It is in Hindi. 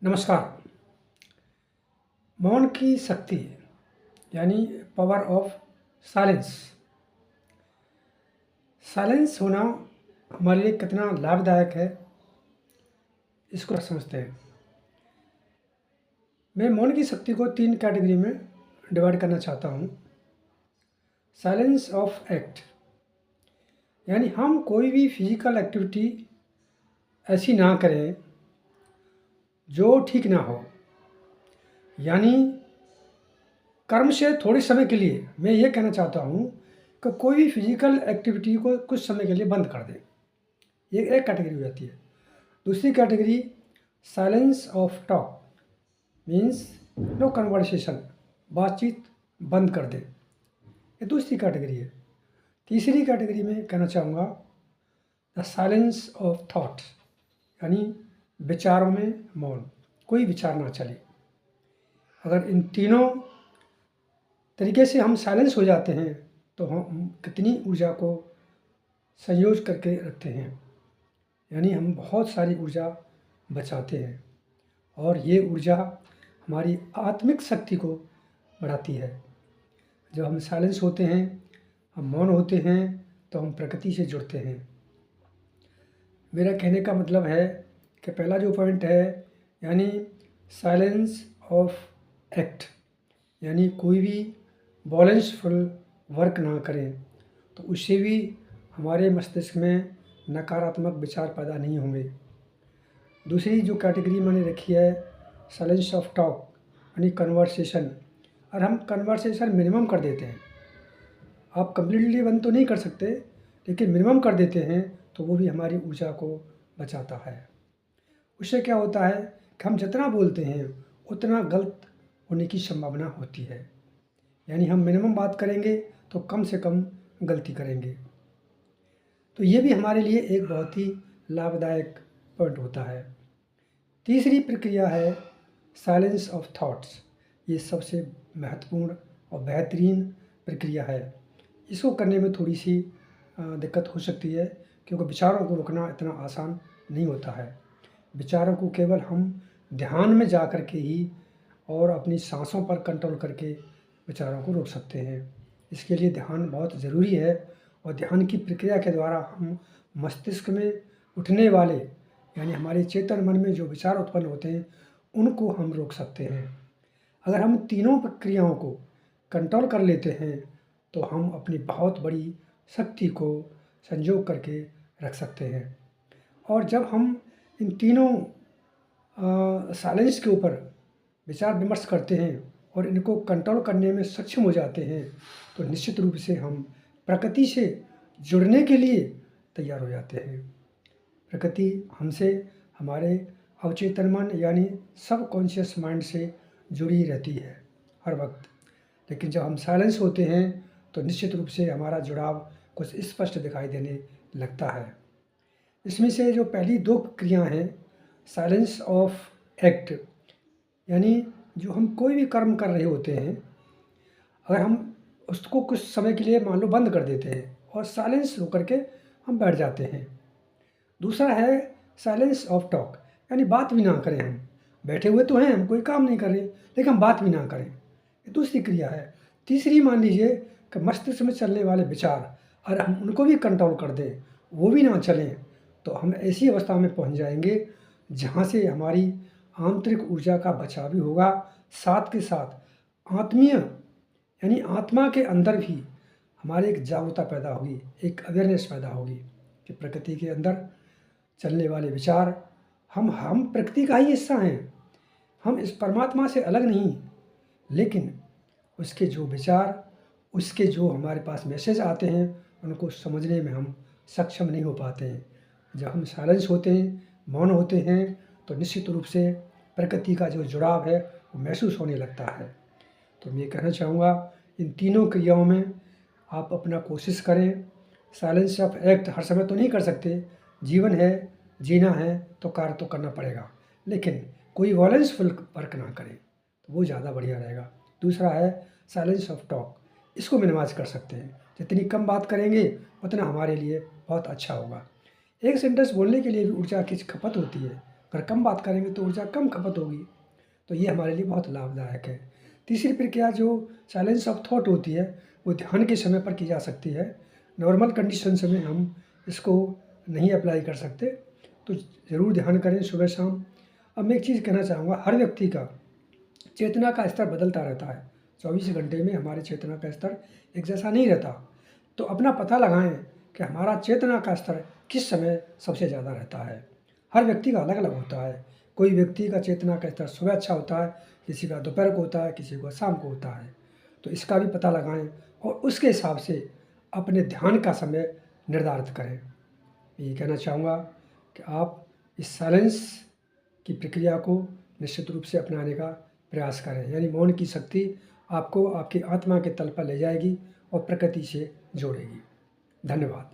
नमस्कार। मौन की शक्ति यानी पावर ऑफ साइलेंस। साइलेंस होना हमारे लिए कितना लाभदायक है, इसको समझते हैं। मैं मौन की शक्ति को 3 कैटेगरी में डिवाइड करना चाहता हूँ। साइलेंस ऑफ एक्ट यानी हम कोई भी फिजिकल एक्टिविटी ऐसी ना करें जो ठीक ना हो, यानी कर्म से थोड़े समय के लिए मैं ये कहना चाहता हूँ कि कोई भी फिजिकल एक्टिविटी को कुछ समय के लिए बंद कर दें। ये एक कैटेगरी हो जाती है। दूसरी category silence of talk means no conversation, बातचीत बंद कर दें, ये दूसरी कैटेगरी है। तीसरी कैटेगरी में कहना चाहूँगा द साइलेंस ऑफ थॉट यानी विचारों में मौन, कोई विचार ना चले। अगर इन तीनों तरीके से हम साइलेंस हो जाते हैं तो हम कितनी ऊर्जा को संयोज करके रखते हैं, यानी हम बहुत सारी ऊर्जा बचाते हैं और ये ऊर्जा हमारी आत्मिक शक्ति को बढ़ाती है। जब हम साइलेंस होते हैं, हम मौन होते हैं, तो हम प्रकृति से जुड़ते हैं। मेरा कहने का मतलब है कि पहला जो पॉइंट है यानी साइलेंस ऑफ एक्ट, यानी कोई भी वॉलेंसफुल वर्क ना करें तो उससे भी हमारे मस्तिष्क में नकारात्मक विचार पैदा नहीं होंगे। दूसरी जो कैटेगरी मैंने रखी है साइलेंस ऑफ टॉक यानी कन्वर्सेशन, और हम कन्वर्सेशन मिनिमम कर देते हैं। आप कम्प्लीटली बंद तो नहीं कर सकते, लेकिन मिनिमम कर देते हैं तो वो भी हमारी ऊर्जा को बचाता है। उससे क्या होता है कि हम जितना बोलते हैं उतना गलत होने की संभावना होती है, यानी हम मिनिमम बात करेंगे तो कम से कम गलती करेंगे। तो ये भी हमारे लिए एक बहुत ही लाभदायक पॉइंट होता है। तीसरी प्रक्रिया है साइलेंस ऑफ थॉट्स। ये सबसे महत्वपूर्ण और बेहतरीन प्रक्रिया है। इसको करने में थोड़ी सी दिक्कत हो सकती है, क्योंकि विचारों को रोकना इतना आसान नहीं होता है। विचारों को केवल हम ध्यान में जा कर के ही और अपनी सांसों पर कंट्रोल करके विचारों को रोक सकते हैं। इसके लिए ध्यान बहुत ज़रूरी है, और ध्यान की प्रक्रिया के द्वारा हम मस्तिष्क में उठने वाले यानी हमारे चेतन मन में जो विचार उत्पन्न होते हैं उनको हम रोक सकते हैं। अगर हम तीनों प्रक्रियाओं को कंट्रोल कर लेते हैं तो हम अपनी बहुत बड़ी शक्ति को संजो करके रख सकते हैं। और जब हम इन तीनों साइलेंस के ऊपर विचार विमर्श करते हैं और इनको कंट्रोल करने में सक्षम हो जाते हैं तो निश्चित रूप से हम प्रकृति से जुड़ने के लिए तैयार हो जाते हैं। प्रकृति हमसे हमारे अवचेतन मन यानी सब कॉन्शियस माइंड से जुड़ी रहती है हर वक्त। लेकिन जब हम साइलेंस होते हैं तो निश्चित रूप से हमारा जुड़ाव कुछ स्पष्ट दिखाई देने लगता है। इसमें से जो पहली 2 क्रियाएँ हैं साइलेंस ऑफ एक्ट, यानी जो हम कोई भी कर्म कर रहे होते हैं, अगर हम उसको कुछ समय के लिए मान लो बंद कर देते हैं और साइलेंस होकर के हम बैठ जाते हैं। दूसरा है साइलेंस ऑफ टॉक, यानी बात भी ना करें। हम बैठे हुए तो हैं, हम कोई काम नहीं कर रहे, लेकिन हम बात भी ना करें, ये दूसरी क्रिया है। तीसरी मान लीजिए कि मस्तिष्क में चलने वाले विचार और हम उनको भी कंट्रोल कर दें, वो भी ना चलें, तो हम ऐसी अवस्था में पहुंच जाएंगे जहां से हमारी आंतरिक ऊर्जा का बचाव भी होगा, साथ के साथ आत्मीय यानी आत्मा के अंदर भी हमारे एक जागरूकता पैदा होगी, एक अवेयरनेस पैदा होगी कि प्रकृति के अंदर चलने वाले विचार हम प्रकृति का ही हिस्सा हैं। हम इस परमात्मा से अलग नहीं, लेकिन उसके जो विचार, उसके जो हमारे पास मैसेज आते हैं उनको समझने में हम सक्षम नहीं हो पाते हैं। जब हम साइलेंस होते हैं, मौन होते हैं, तो निश्चित रूप से प्रकृति का जो जुड़ाव है वो महसूस होने लगता है। तो मैं कहना चाहूँगा इन तीनों क्रियाओं में आप अपना कोशिश करें। साइलेंस ऑफ एक्ट हर समय तो नहीं कर सकते, जीवन है, जीना है तो कार्य तो करना पड़ेगा, लेकिन कोई वॉलेंसफुल वर्क ना करें तो वो ज़्यादा बढ़िया रहेगा। दूसरा है साइलेंस ऑफ टॉक, इसको मिनिमाइज कर सकते हैं। जितनी कम बात करेंगे उतना हमारे लिए बहुत अच्छा होगा। एक सेंटेंस बोलने के लिए भी ऊर्जा की खपत होती है, अगर कम बात करेंगे तो ऊर्जा कम खपत होगी, तो ये हमारे लिए बहुत लाभदायक है। तीसरी प्रक्रिया जो साइलेंस ऑफ थॉट होती है, वो ध्यान के समय पर की जा सकती है। नॉर्मल कंडीशंस में हम इसको नहीं अप्लाई कर सकते, तो ज़रूर ध्यान करें सुबह शाम। अब मैं एक चीज़ कहना चाहूँगा, हर व्यक्ति का चेतना का स्तर बदलता रहता है। 24 घंटे में हमारे चेतना का स्तर एक जैसा नहीं रहता। तो अपना पता लगाएं कि हमारा चेतना का स्तर किस समय सबसे ज़्यादा रहता है। हर व्यक्ति का अलग अलग होता है। कोई व्यक्ति का चेतना का स्तर सुबह अच्छा होता है, किसी का दोपहर को होता है, किसी को शाम को होता है। तो इसका भी पता लगाएं और उसके हिसाब से अपने ध्यान का समय निर्धारित करें। ये कहना चाहूँगा कि आप इस साइलेंस की प्रक्रिया को निश्चित रूप से अपनाने का प्रयास करें। यानी मौन की शक्ति आपको आपकी आत्मा के तल पर ले जाएगी और प्रकृति से जोड़ेगी। धन्यवाद।